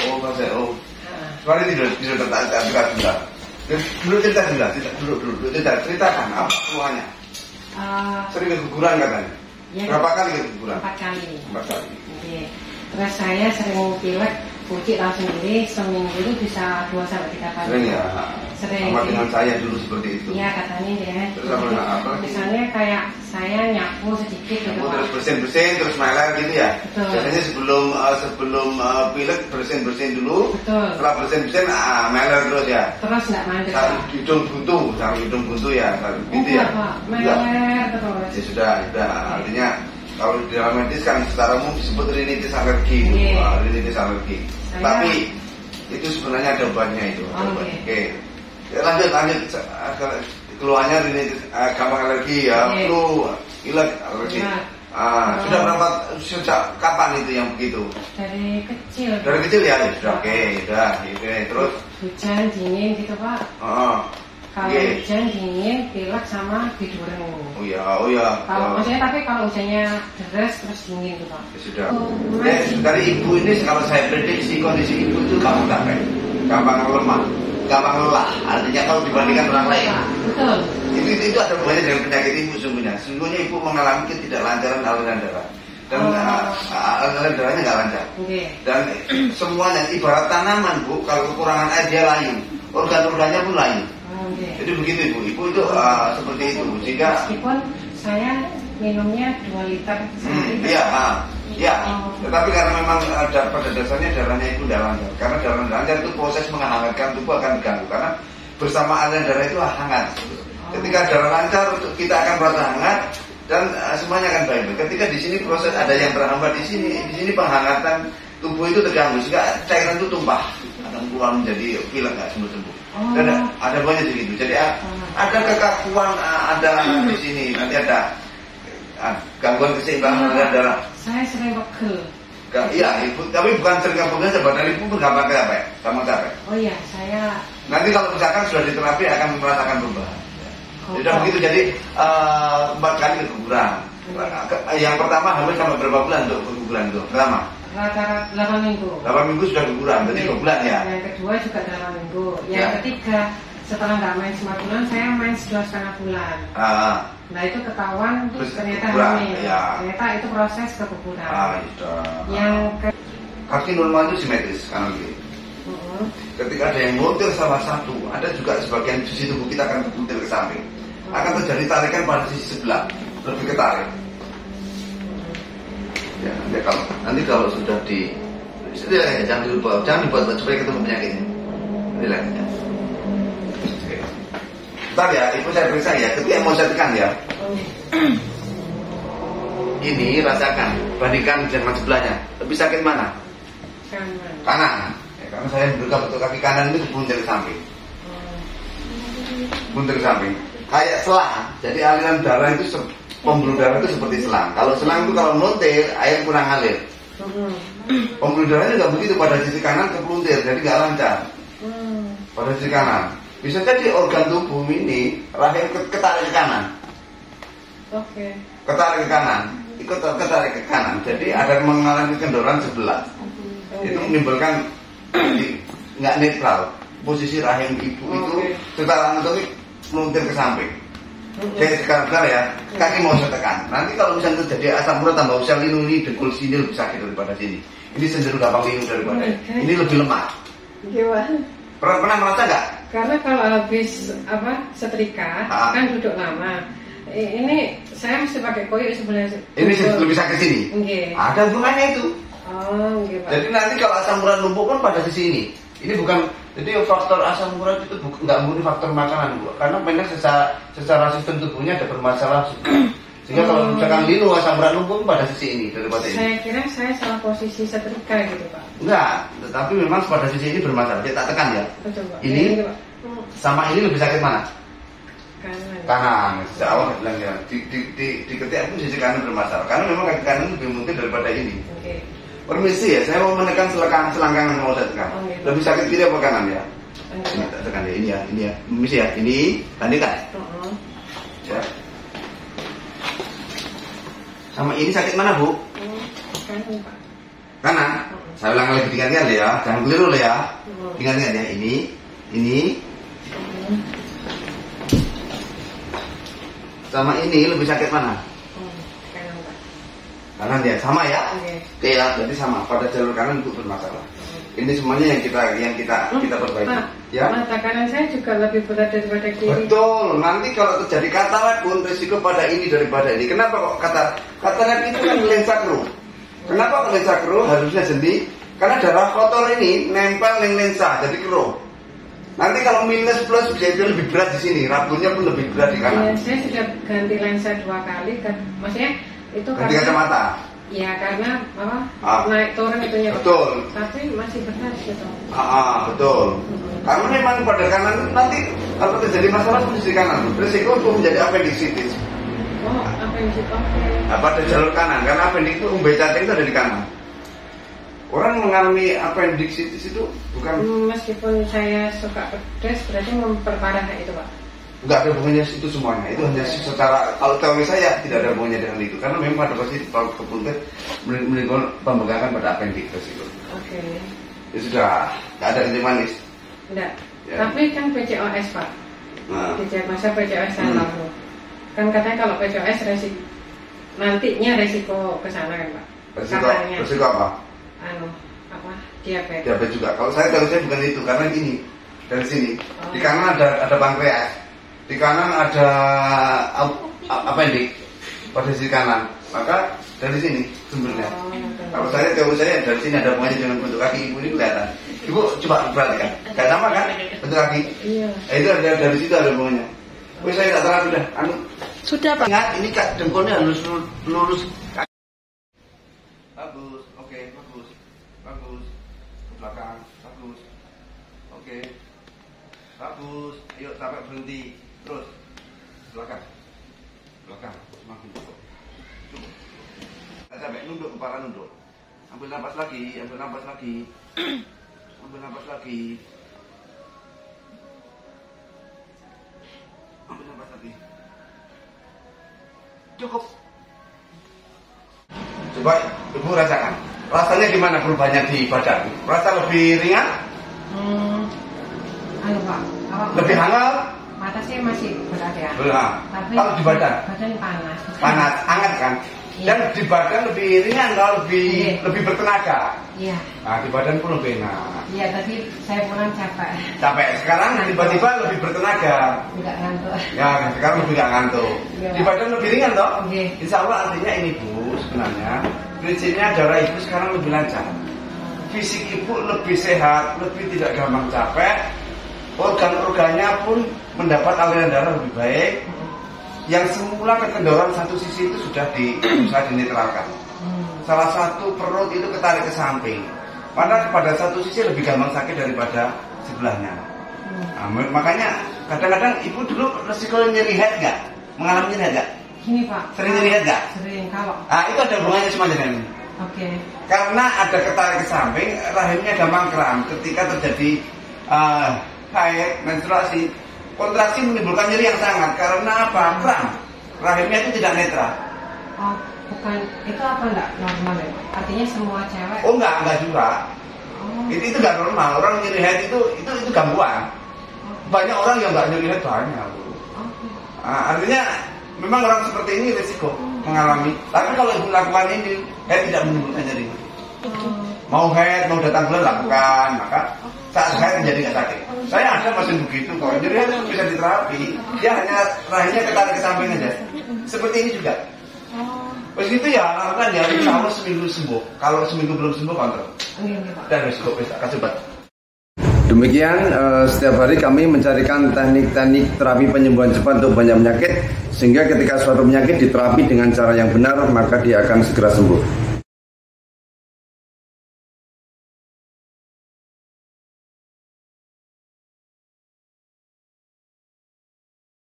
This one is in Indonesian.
Oh, Mas. Oh. Mari tidur tertarik juga. Dulu cerita ceritakan apa keluhannya. Sering keguguran katanya. Ya, berapa kali keguguran? 4 kali. 4 kali. Oke. Terus saya sering pilek, Puji tahu sendiri seminggu itu bisa 2-3 kali. Sering ya. Sering. Sama dengan saya dulu seperti itu. Iya katanya ya. Terus apa? Misalnya kayak saya nyapu sedikit gitu. Terus bersin terus meler gitu ya. Betul. Biasanya sebelum pilek bersin dulu. Betul. Setelah bersin meler terus ya. Terus nggak mandek. Sampai hidung buntu ya. Gitu ya. Meler terus. Ya sudah. Artinya kalau di dalam medis kan secara umum disebut rinitis alergi. Rinitis alergi. Tapi itu sebenarnya ada obatnya itu. Oke. Lanjut. Keluarnya rinitis, gampang alergi ya, flu, pilek, alergi. Sudah berapa, sejak kapan itu yang begitu? Dari kecil. Dari kecil ya, sudah oke. Terus hujan dingin gitu Pak. Kalau hujan dingin, pilek sama bidureng. Oh ya. Maksudnya tapi kalau hujannya deras terus dingin gitu Pak. Ya sudah. Dari ibu ini kalau saya prediksi kondisi ibu itu gampang lemah. Gampang lelah, artinya kalau dibandingkan orang lain. Betul. Itu ada hubungannya dengan penyakit ibu sesungguhnya. Sesungguhnya ibu mengalami ketidaklancaran aliran darah dan aliran darahnya nggak lancar. Dan semuanya ibarat tanaman Bu, kalau kekurangan air dia layu, organ-organnya pun layu. Jadi begitu Ibu itu seperti itu. Sehingga meskipun saya minumnya 2 liter sehari. Ya, tetapi karena memang pada dasarnya darahnya itu tidak lancar. Karena darah lancar itu proses menghangatkan tubuh akan diganggu. Karena bersama aliran darah itu hangat. Ketika darah lancar, kita akan merasa hangat dan semuanya akan baik. Ketika di sini proses ada yang terhambat di sini penghangatan tubuh itu terganggu sehingga cairan itu tumpah, akan keluar menjadi pilek nggak sembuh-sembuh. Dan ada banyak begitu. Jadi ada kekakuan ada di sini nanti ada gangguan keseimbangan aliran darah. Saya sering pegel. Iya, Ibu, tapi bukan sering pegel sebab Ibu pun gampang capek, gampang capek. Oh iya, saya. Nanti kalau misalkan sudah diterapi akan merasakan perubahan. Sudah begitu, jadi 4 kali keguguran. Yang pertama hamil sampai berapa bulan untuk keguguran itu? Pertama? Rata-rata 8 minggu. 8 minggu sudah keguguran, berarti 2 bulan ya? Yang kedua juga 8 minggu. Yang ketiga setelah nggak main 9 bulan, saya main 2,5 bulan. Nah itu ketahuan ternyata hamil. Ternyata itu proses keguguran. Yang kaki normal itu simetris kanan kiri. Ketika ada yang meluntir salah satu, ada juga sebagian sisi tubuh kita akan meluntir ke samping. Akan terjadi tarikan pada sisi sebelah, lebih ketarik. Ya, nanti kalau sudah jangan dibuat supaya ketemu penyakitnya. Lihat ya. Bentar ya, Ibu saya periksa ya. Ketika yang mau saya tekan ya. Ini rasakan, bandingkan dengan sebelahnya. Lebih sakit mana? Kanan. Ya, karena saya buka betul kaki kanan itu buntir ke samping. Buntir ke samping. Kayak selang. Jadi aliran darah itu pembuluh darah itu seperti selang. Kalau selang itu kalau melontir, air kurang ngalir. Pembuluh darahnya nggak begitu, pada sisi kanan kepeluntir, jadi nggak lancar. Pada sisi kanan. Bisa jadi organ tubuh ini rahim ketarik ke kanan. Ketarik ke kanan, ketarik ke kanan. Jadi ada mengalami kendoran sebelah. Itu menimbulkan nggak netral. Posisi rahim ibu itu secara anatomik meluntir ke samping. Jadi sekarang ya, kaki mau saya tekan. Nanti kalau misalnya terjadi asam urat tambah usia linu ini dengkul sini lebih sakit daripada sini. Ini cenderung gampang linu daripada ini lebih lemah. Gimana? Pernah merasa nggak? Karena kalau habis setrika kan duduk lama. Ini saya mesti pakai koyo sebelah. Ini lebih sakit sini. Ada hubungannya itu. Jadi nanti kalau asam urat numpuk kan pada sisi ini. Ini bukan. Jadi faktor asam urat itu nggak murni faktor makanan, Bu. Karena memang secara sistem tubuhnya ada bermasalah. Sehingga kalau misalkan linu asam urat numpuk pada sisi ini daripada ini. Saya kira saya salah posisi setrika gitu Pak. Enggak, tetapi memang pada sisi ini bermasalah. Dia tak tekan ya. Coba. Ini sama ini lebih sakit mana? Kanan. Sejak awal bilang ya. Di ketiak pun sisi kanan bermasalah. Karena memang kaki kanan lebih mungkin daripada ini. Permisi ya, saya mau menekan selangkangan mau saya tekan. Lebih sakit kiri apa kanan ya? Ini tak tekan ya, ini ya. Permisi ya, ini bandingkan. Ya. Sama ini sakit mana Bu? Kanan Pak. Kanan. Saya ulang lagi diingat-ingat ya, jangan keliru ya. Ingat-ingat ya, ini. Sama ini lebih sakit mana? Kanan ya, sama ya? Oke ya, berarti sama. Pada jalur kanan itu bermasalah. Ini semuanya yang kita perbaiki. Pak, ya. mata kanan saya juga lebih berat daripada kiri. Betul. Nanti kalau terjadi katarak pun risiko pada ini daripada ini. Kenapa kok katarak itu kan lensa kru? Kenapa kok lensa kru harusnya sendi? Karena darah kotor ini nempel di lensa, jadi kru. Nanti kalau minus plus jadi lebih berat di sini, rambutnya pun lebih berat di kanan. Ya, saya sudah ganti lensa 2 kali, kan? Maksudnya itu ganti kacamata. Ya karena naik turun itunya. Betul. Tapi masih berat gitu. Betul. Karena memang pada kanan nanti kalau terjadi masalah posisi kanan, risiko untuk menjadi appendicitis. Oh, appendicitis. Pada jalur kanan, karena appendix itu umbai cacing itu ada di kanan. Orang mengalami appendicitis itu bukan. Meskipun saya suka pedas, berarti memperparah itu, Pak. Enggak ada hubungannya itu semuanya. Itu hanya secara, kalau teori saya tidak ada hubungannya dengan itu. Karena memang pada posisi kepuntet menimbulkan pembengkakan pada appendix itu. Oke. Ya sudah, nggak ada kencing manis. Enggak. Ya. Tapi kan PCOS, Pak. Di masa PCOS saya lalu. Kan katanya kalau PCOS nantinya resiko ke sana kan, Pak. Resiko apa? Diabetes. Diabetes juga. Kalau saya tahu saya bukan itu, karena gini dari sini di kanan ada pankreas, di kanan ada appendix pada sisi kanan, maka dari sini sumbernya. Kalau saya tahu saya dari sini ada hubungannya dengan bentuk kaki ibu ini kelihatan. Ibu coba perhatikan, kayak sama kan bentuk kaki? Iya. Itu ada dari situ ada hubungannya. Saya tak terang sudah. Sudah, Pak. Ingat ini dengkulnya harus lurus. Bagus, oke, bagus, ke belakang, bagus, oke, bagus, ayo sampai berhenti, terus, belakang, semakin cukup, sampai nunduk, kepala nunduk, ambil nafas lagi, cukup. Coba ibu rasakan, rasanya gimana perubahannya di badan? Rasa lebih ringan? Pak. Lebih hangat? Mata saya masih berat ya. Tapi kalau di badan? Badan panas. Panas, hangat kan? Iya. Dan di badan lebih ringan kalau lebih bertenaga. Iya. Nah, di badan pun lebih enak. Iya, tapi saya pulang capek. Sekarang tiba-tiba lebih bertenaga. Enggak ngantuk. Ya, sekarang lebih nggak ngantuk. Ya. Di badan lebih ringan toh? Iya. Insya Allah artinya ini Bu, sebenarnya prinsipnya darah ibu sekarang lebih lancar. Fisik ibu lebih sehat, lebih tidak gampang capek. Organ-organnya pun mendapat aliran darah lebih baik. Yang semula kekendoran satu sisi itu sudah berusaha dinetralkan. Salah satu perut itu ketarik ke samping. Padahal pada satu sisi lebih gampang sakit daripada sebelahnya. Nah, makanya kadang-kadang ibu dulu resiko nyeri head nggak? Mengalami nyeri head nggak? Gini Pak. Sering nyeri head nggak? Sering kalau. Itu ada hubungannya sama dengan ini. Oke. Karena ada ketarik ke samping, rahimnya gampang kram. Ketika terjadi haid, menstruasi, kontraksi menimbulkan nyeri yang sangat. Karena apa? Kram. Rahimnya itu tidak netral. Oh, bukan. Itu apa enggak normal ya? Artinya semua cewek? Oh enggak juga. Itu enggak normal. Orang nyeri head itu gangguan. Banyak orang yang enggak nyeri head banyak. Artinya memang orang seperti ini risiko mengalami. Tapi kalau ibu lakukan ini, head tidak menimbulkan nyeri. Mau head, mau datang bulan lakukan, maka saat head menjadi nggak sakit. Saya ada pasien begitu kok. Jadi head itu bisa diterapi. Dia hanya rahimnya ketarik ke samping aja. Seperti ini juga. Pas itu ya, kan ya insya Allah seminggu sembuh. Kalau seminggu belum sembuh kontrol. Dan resiko bisa kasih obat. Demikian setiap hari kami mencarikan teknik-teknik terapi penyembuhan cepat untuk banyak penyakit, sehingga ketika suatu penyakit diterapi dengan cara yang benar maka dia akan segera sembuh.